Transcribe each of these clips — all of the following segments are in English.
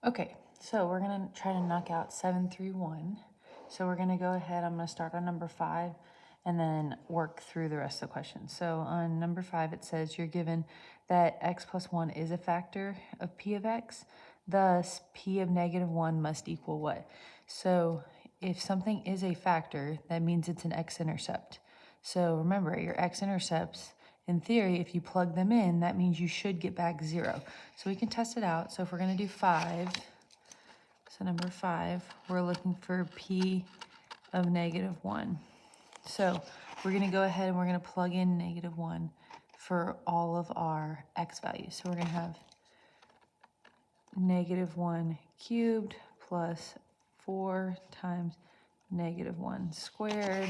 Okay, so we're gonna try to knock out 7, 3, 1. So we're gonna go ahead, I'm gonna start on number 5 and then work through the rest of the question. So on number 5, it says you're given that x plus 1 is a factor of p of x, thus p of negative 1 must equal what? So if something is a factor, that means it's an x-intercept. So remember, your x-intercepts, in theory, if you plug them in, that means you should get back 0. So we can test it out. So if we're going to do 5, so number 5, we're looking for p of negative 1. So we're going to go ahead and we're going to plug in negative 1 for all of our x values. So we're going to have negative 1 cubed plus 4 times negative 1 squared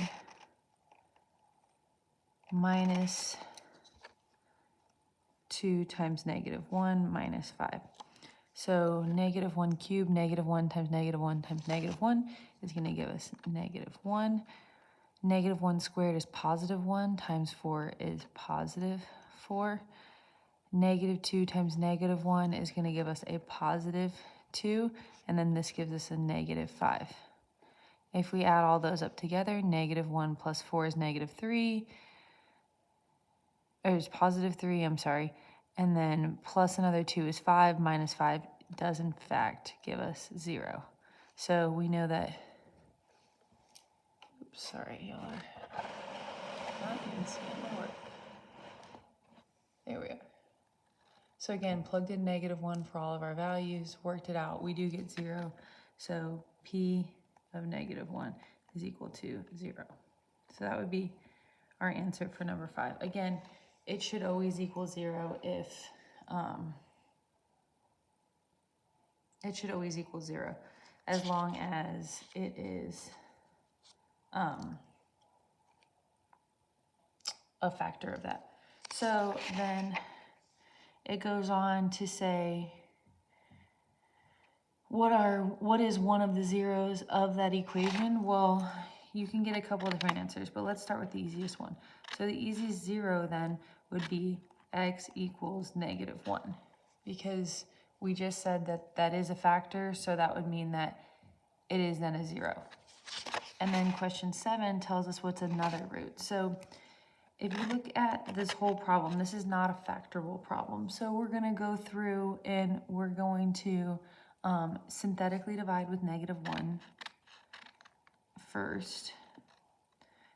minus 2 times negative 1 minus 5. So negative 1 cubed, negative 1 times negative 1 times negative 1 is going to give us negative 1. Negative 1 squared is positive 1 times 4 is positive 4. Negative 2 times negative 1 is going to give us a positive 2, and then this gives us a negative 5. If we add all those up together, negative 1 plus 4 is negative 3, or is positive 3, I'm sorry, and then plus another 2 is 5, minus 5 does in fact give us 0. So we know that, oops, sorry, y'all are not even seeing my work. There we are. So again, plugged in negative 1 for all of our values, worked it out, we do get 0. So p of negative 1 is equal to 0. So that would be our answer for number 5. Again, it should always equal 0 if, it should always equal 0 as long as it is a factor of that. So then it goes on to say, what is one of the zeros of that equation? Well, you can get a couple of different answers, but let's start with the easiest one. So the easiest 0 then would be x equals negative 1, because we just said that that is a factor, so that would mean that it is then a 0. And then question 7 tells us what's another root. So if you look at this whole problem, this is not a factorable problem. So we're going to go through and we're going to synthetically divide with negative 1 first.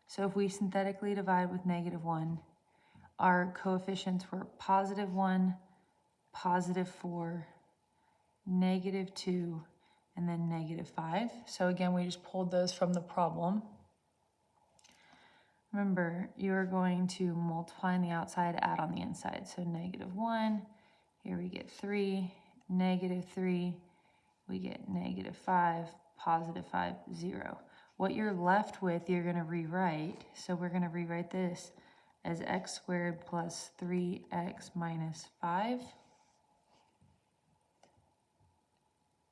So if we synthetically divide with negative 1, our coefficients were positive 1, positive 4, negative 2, and then negative 5. So again, we just pulled those from the problem. Remember, you're going to multiply on the outside, add on the inside. So negative 1, here we get 3, negative 3, we get negative 5, positive 5, 0. What you're left with, you're going to rewrite. So we're going to rewrite this as x squared plus 3x minus 5.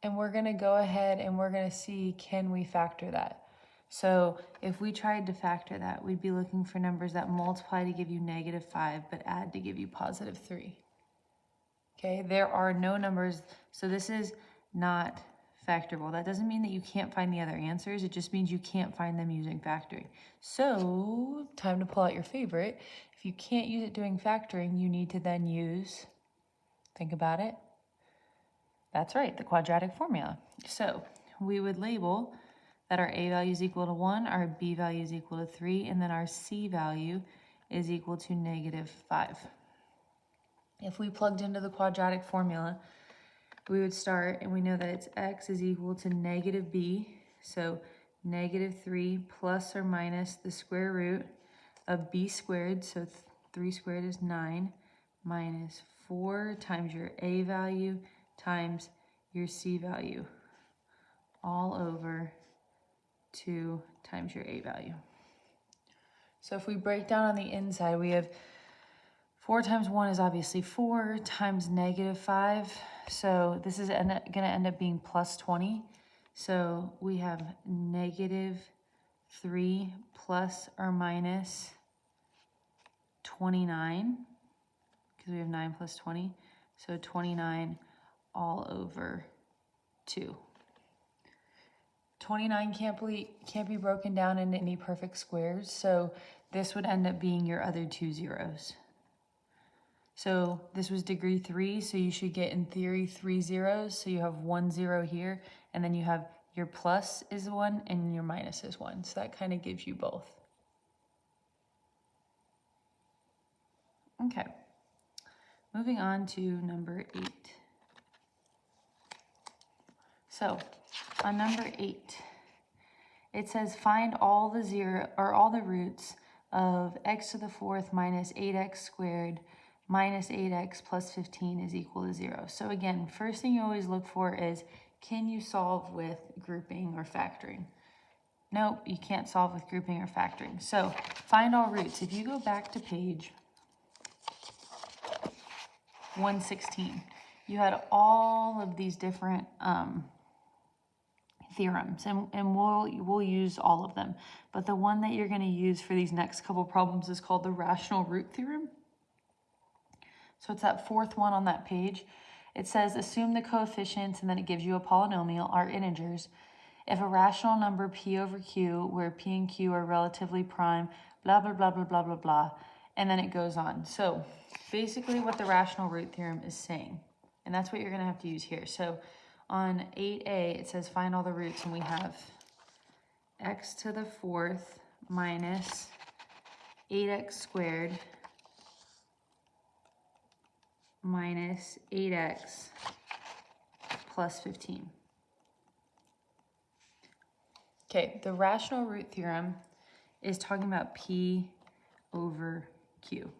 And we're going to go ahead and we're going to see, can we factor that? So if we tried to factor that, we'd be looking for numbers that multiply to give you negative 5, but add to give you positive 3. Okay, there are no numbers, so this is not factorable. That doesn't mean that you can't find the other answers, it just means you can't find them using factoring. So, time to pull out your favorite. If you can't use it doing factoring, you need to then use, think about it, that's right, the quadratic formula. So, we would label that our a value is equal to 1, our b value is equal to 3, and then our c value is equal to negative 5. If we plugged into the quadratic formula, we would start, and we know that it's x is equal to negative b, so negative 3 plus or minus the square root of b squared, so 3 squared is 9, minus 4 times your a value times your c value, all over 2 times your a value. So if we break down on the inside, we have 4 times 1 is obviously 4 times negative 5. So this is going to end up being plus 20. So we have negative 3 plus or minus 29, because we have 9 plus 20. So 29 all over 2. 29 can't be broken down into any perfect squares, so this would end up being your other 2 zeros. So this was degree 3, so you should get, in theory, 3 zeros. So you have 1 0 here, and then you have your plus is 1 and your minus is 1. So that kind of gives you both. Okay, moving on to number 8. So on number 8, it says find all the roots of x to the 4th minus 8x squared minus 8x plus 15 is equal to 0. So again, first thing you always look for is, can you solve with grouping or factoring? Nope, you can't solve with grouping or factoring. So find all roots. If you go back to page 116, you had all of these different theorems, and we'll use all of them. But the one that you're going to use for these next couple problems is called the rational root theorem. So it's that 4th one on that page. It says assume the coefficients, and then it gives you a polynomial, are integers. If a rational number p over q, where p and q are relatively prime, blah, blah, blah, blah, blah, blah, blah, and then it goes on. So basically what the rational root theorem is saying, and that's what you're going to have to use here. So on 8a, it says find all the roots, and we have x to the 4th minus 8x squared minus 8x plus 15. Okay, the rational root theorem is talking about p over q.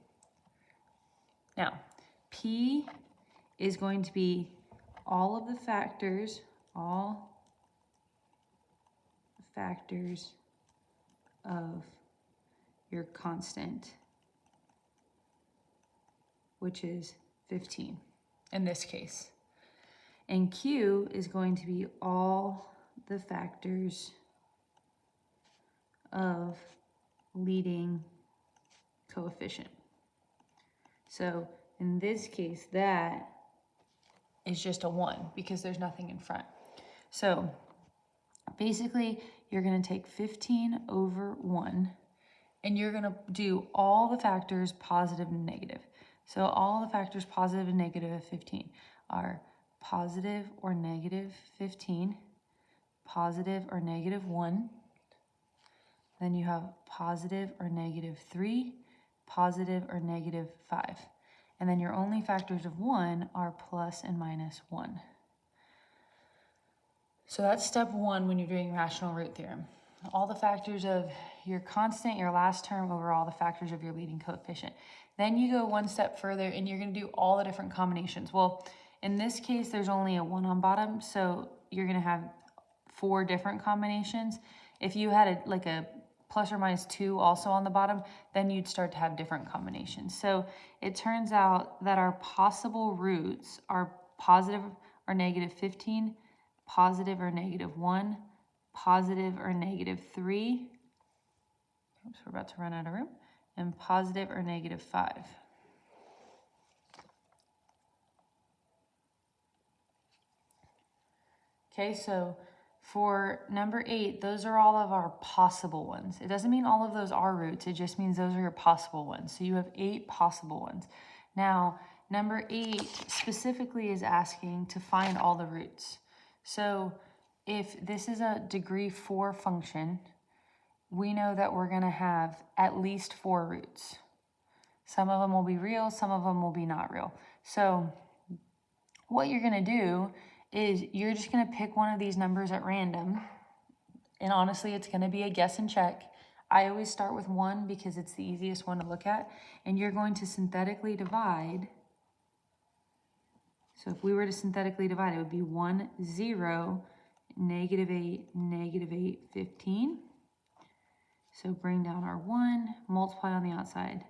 Now, p is going to be all of the factors, of your constant, which is 15 in this case. And q is going to be all the factors of leading coefficient. So in this case, that is just a 1 because there's nothing in front. So basically, you're going to take 15 over 1, and you're going to do all the factors positive and negative. So all the factors positive and negative of 15 are positive or negative 15, positive or negative 1. Then you have positive or negative 3, positive or negative 5. And then your only factors of 1 are plus and minus 1. So that's step 1 when you're doing rational root theorem. All the factors of your constant, your last term, over all the factors of your leading coefficient. Then you go one step further, and you're going to do all the different combinations. Well, in this case, there's only a 1 on bottom, so you're going to have 4 different combinations. If you had a plus or minus 2 also on the bottom, then you'd start to have different combinations. So it turns out that our possible roots are positive or negative 15, positive or negative 1, positive or negative 3. Oops, we're about to run out of room. And positive or negative 5. Okay, so for number 8, those are all of our possible ones. It doesn't mean all of those are roots. It just means those are your possible ones. So you have 8 possible ones. Now, number 8 specifically is asking to find all the roots. So if this is a degree 4 function, we know that we're going to have at least 4 roots. Some of them will be real, some of them will be not real. So what you're going to do is you're just going to pick one of these numbers at random. And honestly, it's going to be a guess and check. I always start with 1 because it's the easiest one to look at. And you're going to synthetically divide. So if we were to synthetically divide, it would be 1, 0, negative 8, negative 8, 15. So bring down our 1, multiply on the outside.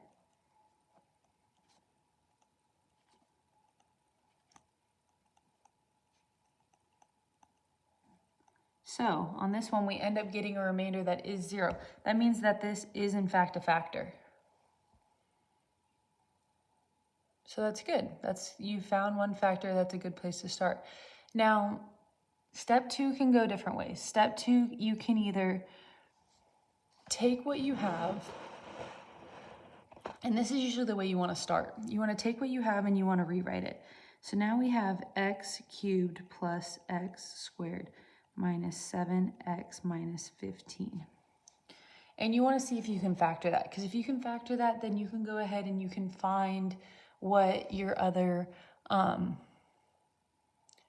So on this one, we end up getting a remainder that is 0. That means that this is in fact a factor. So that's good. You found one factor. That's a good place to start. Now, Step 2 can go different ways. Step 2, you can either take what you have, and this is usually the way you want to start. You want to take what you have and you want to rewrite it. So now we have x cubed plus x squared minus 7x minus 15. And you want to see if you can factor that, because if you can factor that, then you can go ahead and you can find what your other,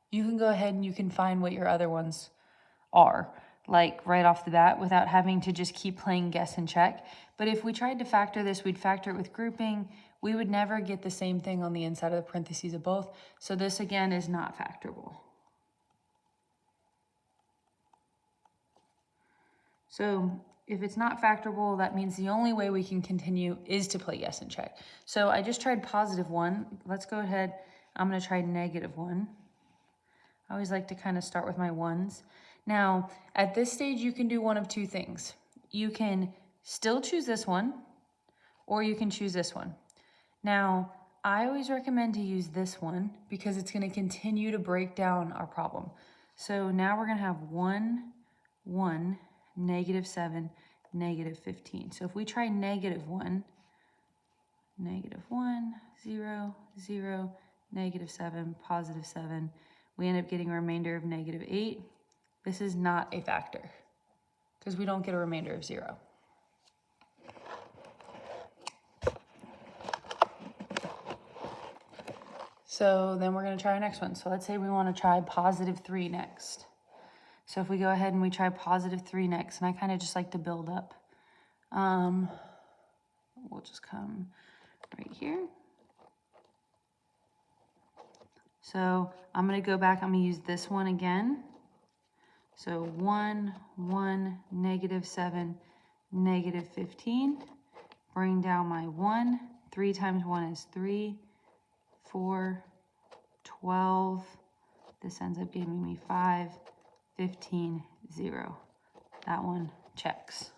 you can go ahead and you can find what your other ones are, like right off the bat, without having to just keep playing guess and check. But if we tried to factor this, we'd factor it with grouping. We would never get the same thing on the inside of the parentheses of both. So this again is not factorable. So if it's not factorable, that means the only way we can continue is to play guess and check. So I just tried +1. Let's go ahead. I'm going to try -1. I always like to kind of start with my ones. Now, at this stage, you can do one of two things. You can still choose this one, or you can choose this one. Now, I always recommend to use this one because it's going to continue to break down our problem. So now we're going to have 1, 1, -7, -15. So if we try -1, -1, 0, 0, -7, +7, we end up getting a remainder of -8. This is not a factor because we don't get a remainder of 0. So then we're going to try our next one. So let's say we want to try +3 next. So if we go ahead and we try +3 next, and I kind of just like to build up. We'll just come right here. So I'm going to go back. I'm going to use this one again. So 1, 1, -7, -15. Bring down my 1. 3 times 1 is 3. 4, 12. This ends up giving me 5, 15, 0. That one checks.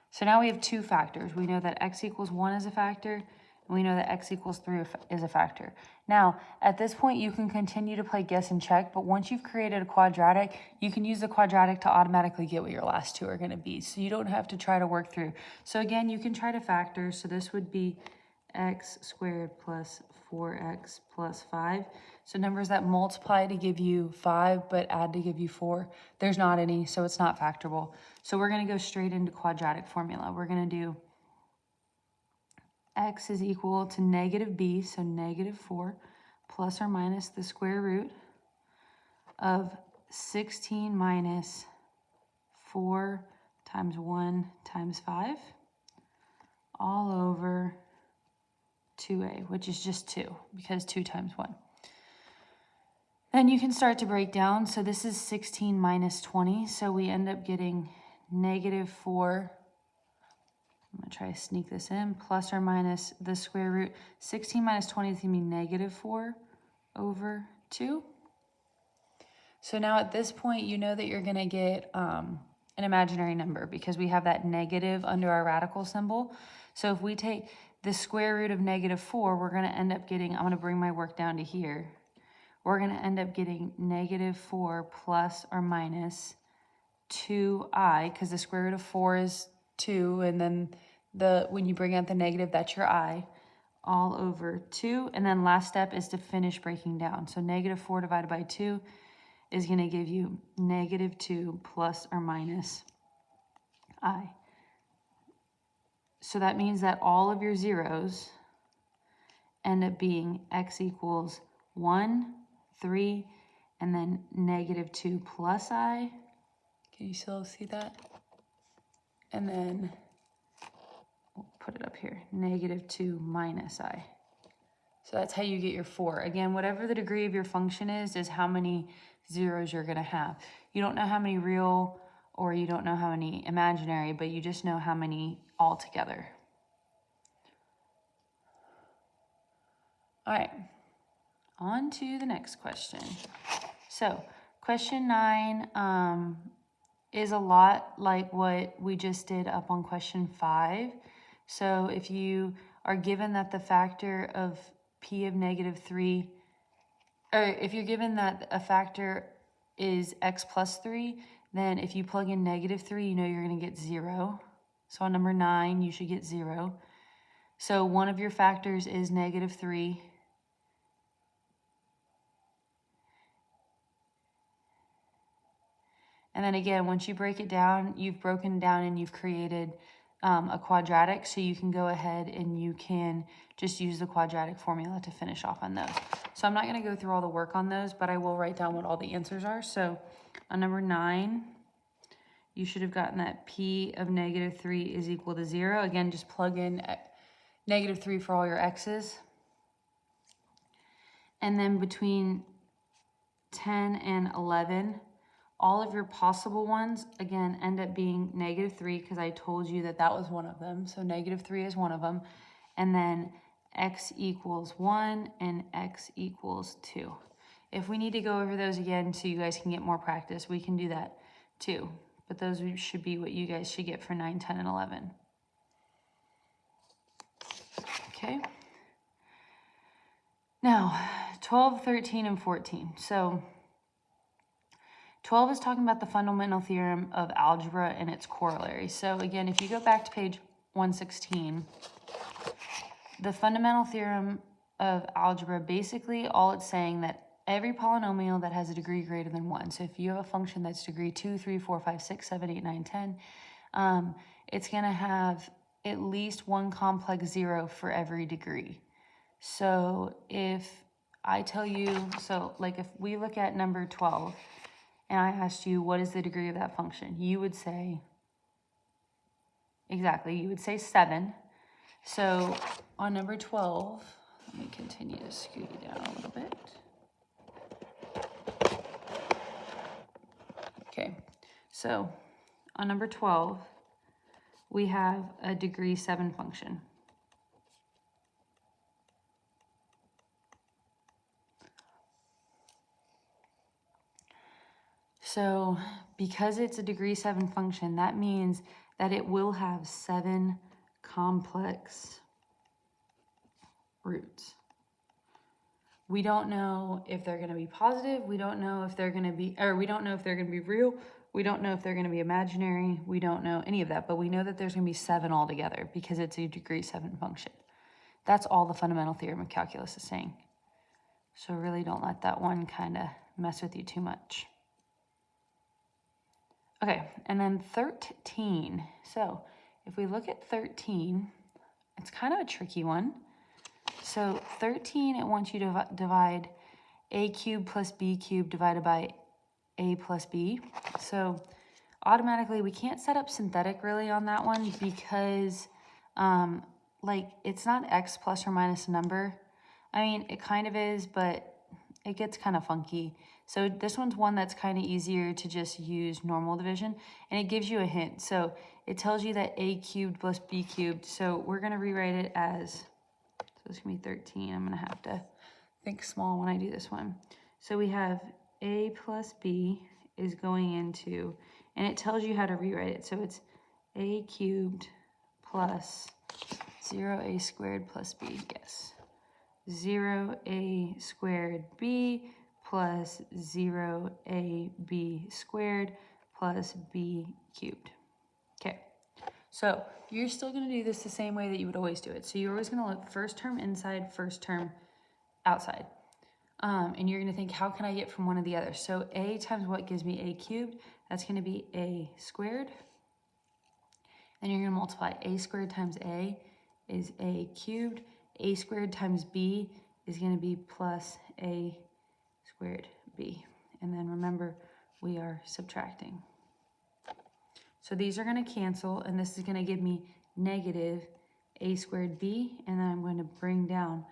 So now we have two factors. We know that x equals 1 is a factor, and we know that x equals 3 is a factor. Now, at this point, you can continue to play guess and check, but once you've created a quadratic, you can use the quadratic to automatically get what your last two are going to be. So you don't have to try to work through. So again, you can try to factor. So this would be x squared plus 4x plus 5. So numbers that multiply to give you 5 but add to give you 4, there's not any, so it's not factorable. So we're going to go straight into quadratic formula. We're going to do x is equal to -b, so -4, plus or minus the square root of 16 minus 4 times 1 times 5, all over 2a, which is just 2, because 2 times 1. Then you can start to break down. So this is 16 minus 20, so we end up getting -4. I'm going to try to sneak this in, plus or minus the square root. 16 minus 20 is going to be -4 over 2. So now at this point, you know that you're going to get an imaginary number because we have that negative under our radical symbol. So if we take the square root of -4, we're going to end up getting, I'm going to bring my work down to here. We're going to end up getting -4 plus or minus 2i, because the square root of 4 is 2, and then when you bring out the negative, that's your I, all over 2. And then last step is to finish breaking down. So -4 divided by 2 is going to give you -2 plus or minus I. So that means that all of your zeros end up being x equals 1, 3, and then -2 plus I. Can you still see that? And then we'll put it up here, -2 minus I. So that's how you get your 4. Again, whatever the degree of your function is how many zeros you're going to have. You don't know how many real or you don't know how many imaginary, but you just know how many altogether. All right, on to the next question. So question 9 is a lot like what we just did up on question 5. So if you are given that the factor of p of -3, or if you're given that a factor is x plus 3, then if you plug in -3, you know you're going to get 0. So on number 9, you should get 0. So one of your factors is -3. And then again, once you break it down, you've broken down and you've created a quadratic, so you can go ahead and you can just use the quadratic formula to finish off on those. So I'm not going to go through all the work on those, but I will write down what all the answers are. So on number 9, you should have gotten that P of -3 is equal to 0. Again, just plug in -3 for all your x's. And then between 10 and 11, all of your possible ones, again, end up being -3 because I told you that that was one of them. So -3 is one of them. And then x equals 1 and x equals 2. If we need to go over those again so you guys can get more practice, we can do that too. But those should be what you guys should get for 9, 10, and 11. Okay. Now, 12, 13, and 14. So 12 is talking about the fundamental theorem of algebra and its corollary. So again, if you go back to page 116, the fundamental theorem of algebra, basically all it's saying that every polynomial that has a degree greater than 1, so if you have a function that's degree 2, 3, 4, 5, 6, 7, 8, 9, 10, it's going to have at least one complex 0 for every degree. So if I tell you, so like if we look at number 12, and I asked you, what is the degree of that function? You would say, exactly, you would say 7. So on number 12, let me continue to scoot you down a little bit. Okay, so on number 12, we have a degree 7 function. So because it's a degree 7 function, that means that it will have 7 complex roots. We don't know if they're going to be positive. We don't know if they're going to be, or we don't know if they're going to be real. We don't know if they're going to be imaginary. We don't know any of that, but we know that there's going to be 7 altogether because it's a degree 7 function. That's all the fundamental theorem of calculus is saying. So really don't let that one kind of mess with you too much. Okay, and then 13. So if we look at 13, it's kind of a tricky one. So 13, it wants you to divide a cubed plus b cubed divided by a plus b. So automatically, we can't set up synthetic really on that one because like it's not x plus or minus a number. I mean, it kind of is, but it gets kind of funky. So this one's one that's kind of easier to just use normal division, and it gives you a hint. So it tells you that a cubed plus b cubed. So we're going to rewrite it as, so it's going to be 13. I'm going to have to think small when I do this one. So we have a plus b is going into, and it tells you how to rewrite it. So it's a cubed plus 0a squared plus b, yes. 0a squared b plus 0ab squared plus b cubed. Okay, so you're still going to do this the same way that you would always do it. So you're always going to look first term inside, first term outside. And you're going to think, how can I get from one to the other? So a times what gives me a cubed? That's going to be a squared. And you're going to multiply a squared times a is a cubed. A squared times b is going to be plus a squared b. And then remember, we are subtracting. So these are going to cancel, and this is going to give me negative a squared b, and then I'm going to bring down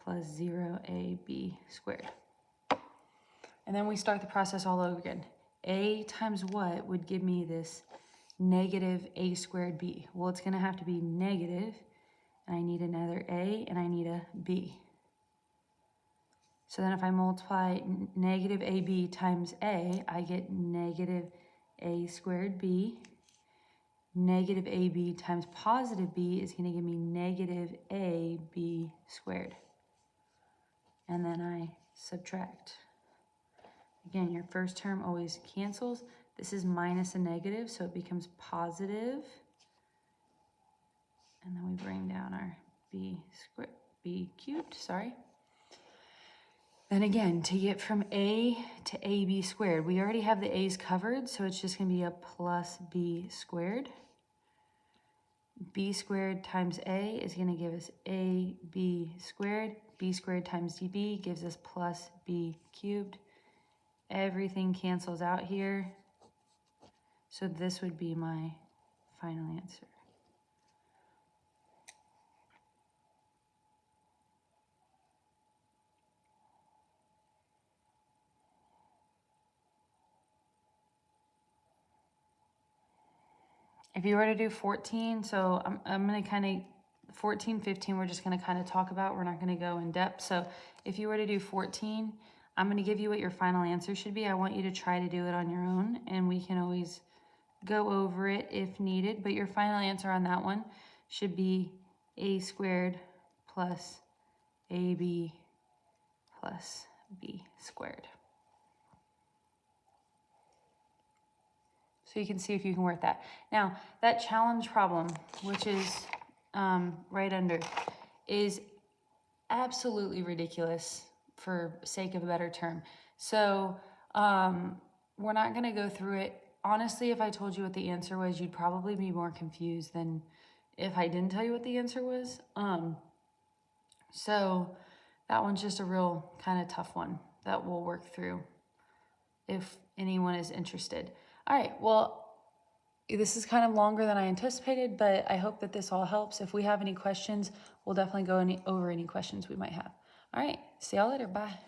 plus 0ab squared. And then we start the process all over again. A times what would give me this negative a squared b? Well, it's going to have to be negative, and I need another a, and I need a b. So then if I multiply negative ab times a, I get negative a squared b. Negative ab times positive b is going to give me negative ab squared. And then I subtract. Again, your first term always cancels. This is minus a negative, so it becomes positive. And then we bring down our b cubed, sorry. Then again, to get from a to ab squared, we already have the a's covered, so it's just going to be a plus b squared. B squared times a is going to give us ab squared. B squared times db gives us plus b cubed. Everything cancels out here. So this would be my final answer. If you were to do 14, so I'm going to kind of, 14, 15, we're just going to kind of talk about. We're not going to go in depth. So if you were to do 14, I'm going to give you what your final answer should be. I want you to try to do it on your own, and we can always go over it if needed. But your final answer on that one should be a squared plus ab plus b squared. So you can see if you can work that. Now, that challenge problem, which is right under, is absolutely ridiculous for sake of a better term. So we're not going to go through it. Honestly, if I told you what the answer was, you'd probably be more confused than if I didn't tell you what the answer was. So that one's just a real kind of tough one that we'll work through if anyone is interested. All right, well, this is kind of longer than I anticipated, but I hope that this all helps. If we have any questions, we'll definitely go over any questions we might have. All right, see y'all later. Bye.